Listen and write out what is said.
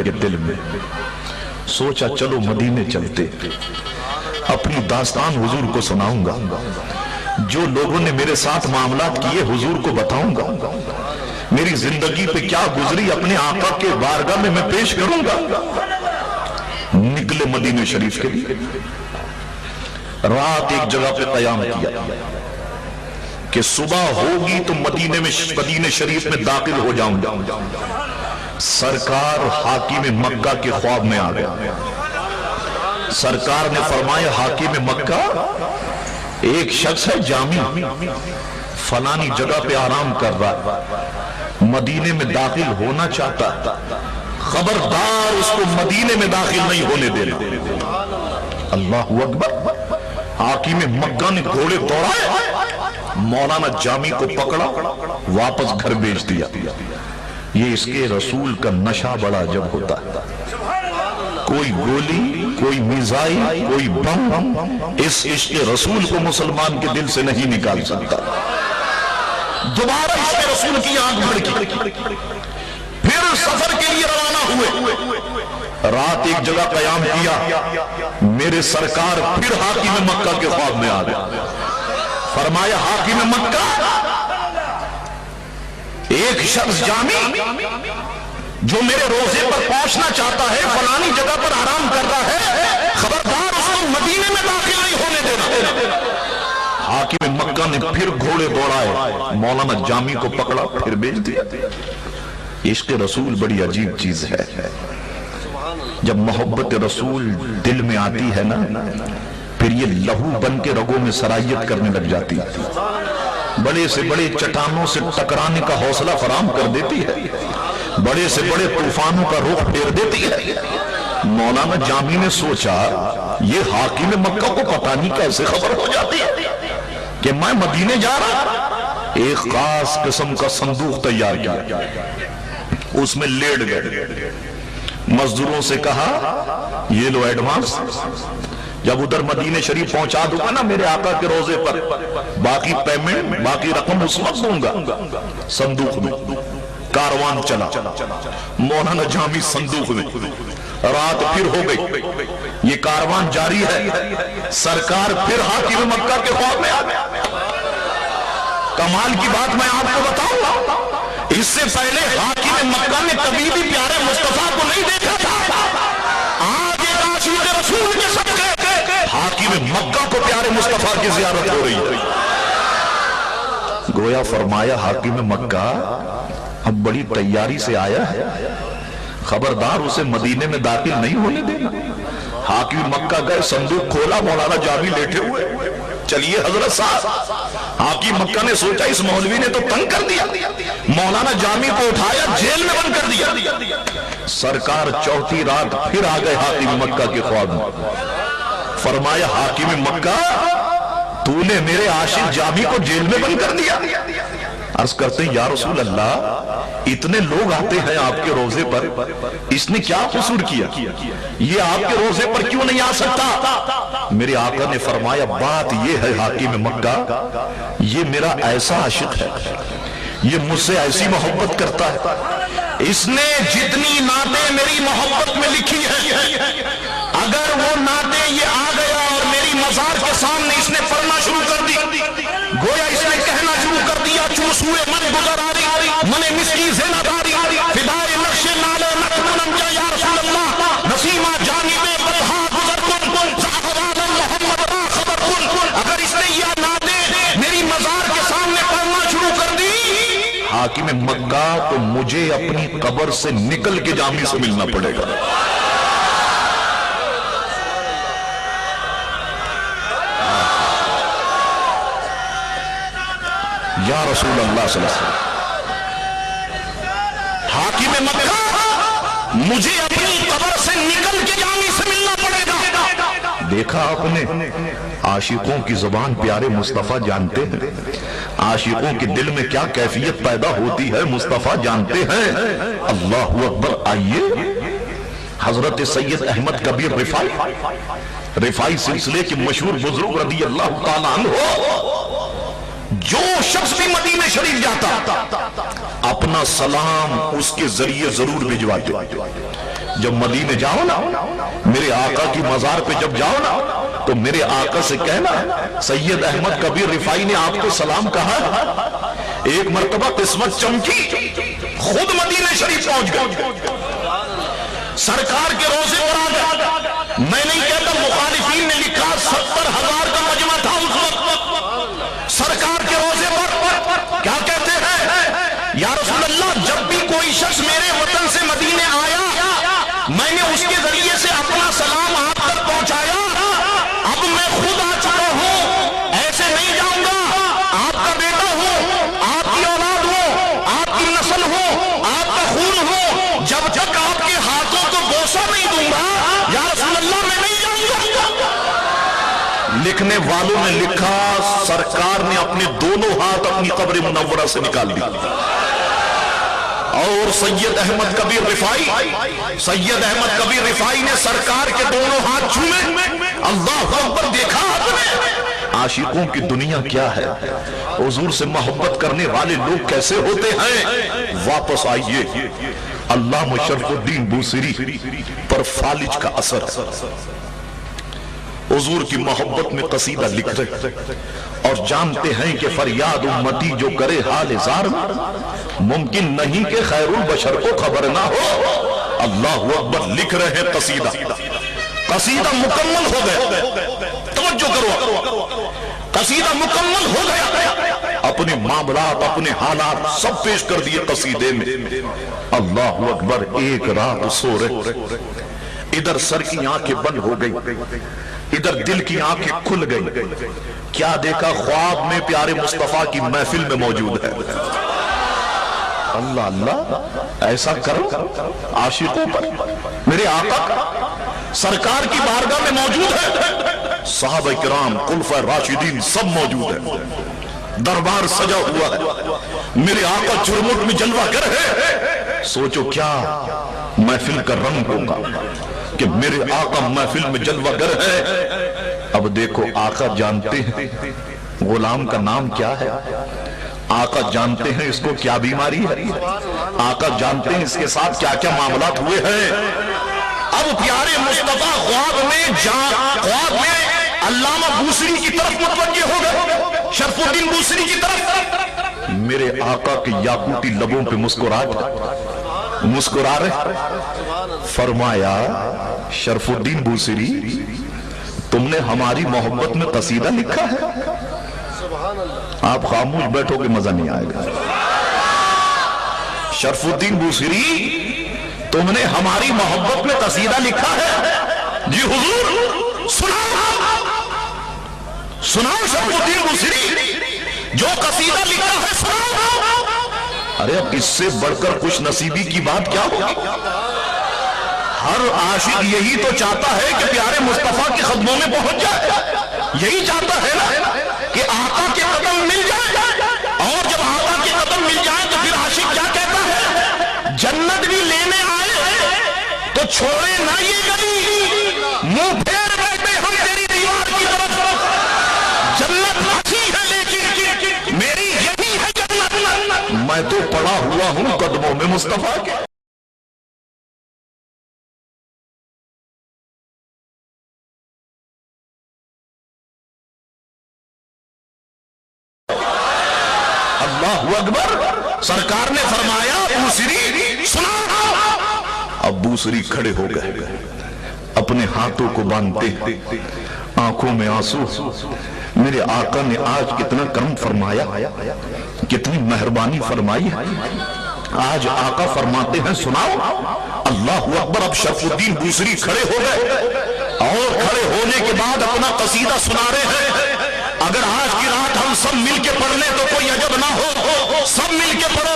کے دل میں سوچا چلو مدینے چلتے، اپنی داستان حضور کو سناؤں گا، جو لوگوں نے میرے ساتھ معاملات کیے حضور کو بتاؤں گا، میری زندگی پہ کیا گزری اپنے آقا کے بارگاہ میں پیش کروں گا۔ نکلے مدینے شریف کے لیے، رات ایک جگہ پہ قیام کیا کہ صبح ہوگی تو مدینے شریف میں داخل ہو جاؤں گا۔ سرکار حاکم مکہ کے خواب میں آ گیا۔ سرکار نے فرمایا حاکم مکہ ایک شخص ہے جامی، فلانی جگہ پہ آرام کر رہا، مدینے میں داخل ہونا چاہتا، خبردار اس کو مدینے میں داخل نہیں ہونے دینا۔ اللہ اکبر۔ حاکم مکہ نے گھوڑے دوڑائے، مولانا جامی کو پکڑا، واپس گھر بھیج دیا۔ یہ اس کے رسول کا نشہ بڑا جب ہوتا ہے، کوئی گولی، کوئی میزائل، کوئی بم اس عشق رسول کو مسلمان کے دل سے نہیں نکال سکتا۔ دوبارہ عشق رسول کی آنکھ بھڑکی، پھر سفر کے لیے روانہ ہوئے۔ رات ایک جگہ قیام کیا، میرے سرکار پھر حاکم مکہ کے خواب میں آ گئے۔ فرمایا حاکم مکہ ایک شخص جامی جو میرے روزے پر پہنچنا چاہتا ہے، فلانی جگہ پر آرام کر رہا ہے، خبردار اس کو مدینے میں داخل نہیں ہونے دینا۔ حاکم مکہ نے پھر گھوڑے دوڑائے، مولانا جامی کو پکڑا، پھر بھیج دیا۔ عشق رسول بڑی عجیب چیز ہے، جب محبت رسول دل میں آتی ہے نا، پھر یہ لہو بن کے رگوں میں سرائیت کرنے لگ جاتی ہے، بڑے سے بڑے چٹانوں سے ٹکرانے کا حوصلہ فراہم کر دیتی ہے، بڑے سے بڑے طوفانوں کا رخ پھیر دیتی ہے۔ مولانا جامی نے سوچا یہ حاکم مکہ کو پتہ نہیں کیسے خبر ہو جاتی ہے کہ میں مدینے جا رہا۔ ایک خاص قسم کا صندوق تیار کیا، اس میں لیٹ گئے، مزدوروں سے کہا یہ لو ایڈوانس، جب ادھر مدینے شریف پہنچا دوں گا نا میرے آقا کے روزے پر، باقی پیمنٹ، باقی رقم اس وقت دوں گا۔ صندوق میں کاروان چلا، مولانا جامی صندوق میں، رات پھر ہو گئی، یہ کاروان جاری ہے، سرکار پھر حاکم مکہ کے خواب میں آ گئے۔ کمال کی بات میں آپ کو بتاؤں، اس سے پہلے حاکم مکہ نے کبھی بھی پیارے مصطفیٰ کو نہیں دیکھا تھا، آج ایک عاشق رسول کے صدقے حاکم مکہ کو پیارے مصطفیٰ کی زیارت ہو رہی ہے۔ گویا فرمایا حاکم مکہ اب بڑی تیاری سے آیا ہے، خبردار اسے مدینے میں داخل نہیں ہونے دینا۔ حاکم مکہ گئے، صندوق کھولا، مولانا جامی لیٹے ہوئے، چلیے حضرت صاحب۔ حاکم مکہ نے سوچا اس مولوی نے تو تنگ کر دیا، مولانا جامی کو اٹھایا، جیل میں بند کر دیا۔ سرکار چوتھی رات پھر آ گئے حاکم مکہ کے خواب میں۔ فرمایا حاکم مکہ تو نے میرے عاشق جامی کو جیل میں بند کر دیا۔ عرض کرتے ہیں یا رسول اللہ اتنے لوگ آتے ہیں آپ کے روزے پر، اس نے کیا قصور کیا، یہ آپ کے روزے پر کیوں نہیں آ سکتا؟ میرے آقا نے فرمایا بات یہ ہے حاکم مکہ، یہ میرا ایسا عاشق ہے، یہ مجھ سے ایسی محبت کرتا ہے، اس نے جتنی نعتیں میری محبت میں لکھی ہیں، اگر وہ نعتیں یہ آ گیا اور میری مزار کے سامنے اس نے پڑھنا شروع کر دی، گویا اس نے کہنا شروع کر دیا چوسوئے من گزر آری، من مسکی زینت آری، فدائے نقش نالے نقمنم جا یا رسول اللہ، نسیمہ جانب بلہا گزر کن، زہران محمد را خبر کن۔ اگر اس نے یہ نعتیں میری مزار کے سامنے پڑھنا شروع کر دی، حاکم مکہ تو مجھے اپنی قبر سے نکل کے جامی سے ملنا پڑے گا۔ یا رسول اللہ صلی اللہ علیہ وسلم، حاکم مکہ مجھے اپنی قبر سے نکل کے جامی سے ملنا پڑے گا۔ دیکھا آپ نے عاشقوں کی زبان پیارے مصطفیٰ جانتے ہیں، عاشقوں کے دل میں کیا کیفیت پیدا ہوتی ہے مصطفیٰ جانتے ہیں۔ اللہ اکبر۔ آئیے حضرت سید احمد کبیر رفاعی سلسلے کے مشہور بزرگ رضی اللہ تعالیٰ عنہ، جو شخص بھی مدینہ شریف جاتا اپنا سلام اس کے ذریعے ضرور بھجواتے، جب مدینے جاؤ نا، میرے آقا کی مزار پہ جب جاؤ نا، تو میرے آقا سے کہنا سید احمد کبیر رفاعی نے آپ کو سلام کہا۔ ایک مرتبہ قسمت چمکی، خود مدینہ شریف پہنچ گئے، سرکار کے روزے پر آ گئے۔ میں نہیں کہتا، مخالفین نے لکھا 70,000 کا مجمع تھا اس وقت سرکار کے روزے پر۔ کیا کہتے ہیں؟ یا رسول اللہ، جب بھی کوئی شخص میرے وطن سے مدینے آیا، میں نے اس کے ذریعے سے اپنا سلام آپ تک پہنچایا، اب میں خود آ چکا ہوں، ایسے نہیں جاؤں گا، آپ کا بیٹا ہوں، آپ کی اولاد ہوں، آپ کی نسل ہوں، آپ کا خون ہوں، جب تک آپ کے ہاتھوں کو بوسہ نہیں دوں گا یا رسول اللہ میں نہیں جاؤں گا۔ لکھنے والوں نے لکھا سرکار نے اپنے دونوں ہاتھ اپنی قبر منورہ سے نکال دی، اور سید احمد کبیر رفاعی نے سرکار کے دونوں ہاتھ چھوئے۔ اللہ اکبر، دیکھا آپ نے عاشقوں کی دنیا کیا ہے، حضور سے محبت کرنے والے لوگ کیسے ہوتے ہیں۔ واپس آئیے، علامہ شرف الدین بوصیری پر فالج کا اثر، حضور کی محبت میں قصیدہ لکھ رہے اور جانتے ہیں کہ فریاد امتی جو کرے حال زار، ممکن نہیں کہ خیر البشر کو خبر نہ ہو۔ اللہ اکبر، لکھ رہے ہیں قصیدہ مکمل ہو گیا، توجہ کرو، قصیدہ مکمل ہو گیا، اپنے معاملات اپنے حالات سب پیش کر دیے قصیدے میں۔ اللہ اکبر، ایک رات سو رہے، ادھر سر کی آنکھیں بند ہو گئی، ادھر دل کی آنکھیں کھل گئی، کیا دیکھا؟ خواب میں پیارے مصطفیٰ کی محفل میں موجود ہے۔ اللہ اللہ، ایسا کرو عاشقوں پر، میرے آقا سرکار کی بارگاہ میں موجود ہے، صحابہ کرام خلفائے راشدین سب موجود ہیں، دربار سجا ہوا ہے، میرے آقا چرمٹ میں جلوہ گر ہے۔ سوچو کیا محفل کا رنگ ہوگا کہ میرے آقا محفل میں جلوہ گر ہے۔ اب دیکھو، آقا جانتے ہیں غلام کا نام کیا ہے، آقا جانتے ہیں اس کو کیا بیماری ہے، آقا جانتے ہیں اس کے ساتھ کیا کیا معاملات ہوئے ہیں۔ اب پیارے مصطفیٰ خواب میں علامہ بوصیری کی طرف متوجہ ہو گئے، شرف الدین بوصیری کی طرف۔ میرے آقا کے یاقوتی لبوں پہ مسکرا رہے، فرمایا شرف الدین بوصیری، تم نے ہماری محبت میں قصیدہ لکھا ہے؟ آپ خاموش بیٹھو گے مزہ نہیں آئے گا۔ شرف الدین بوصیری، تم نے ہماری محبت میں قصیدہ لکھا ہے؟ جی حضور، سناؤ شرف الدین بوصیری، جو قصیدہ لکھا ہے سناؤ۔ ارے اب اس سے بڑھ کر خوش نصیبی کی بات کیا ہوگی؟ ہر عاشق یہی تو چاہتا ہے کہ پیارے مصطفیٰ کے قدموں میں پہنچ جائے، یہی چاہتا ہے نا کہ آقا کے قدم مل جائے، اور جب آقا کے قدم مل جائے تو پھر عاشق کیا کہتا ہے؟ جنت بھی لینے آئے تو چھوڑے نہ یہ گلی، منہ پھیر بیٹھے ہم تیری دیوار کی طرف، جنت اچھی ہے لیکن میری یہی ہے جنت، میں تو پڑا ہوا ہوں قدموں میں مصطفیٰ کے۔ اللہ اکبر، سرکار نے فرمایا بوصیری سنا۔ اب بوصیری کھڑے ہو گئے، اپنے ہاتھوں کو باندھتے، آنکھوں میں آنسو۔ میرے آقا نے آج کتنا کرم فرمایا، کتنی مہربانی فرمائی۔ آج آقا فرماتے ہیں سناؤ۔ اللہ اکبر، اب شرف الدین بوصیری کھڑے ہو گئے اور کھڑے ہونے کے بعد اپنا قصیدہ سنا رہے ہیں۔ اگر آج کی رات ہم سب مل کے پڑھ لیں تو کوئی عجب نہ ہو، سب مل کے پڑھو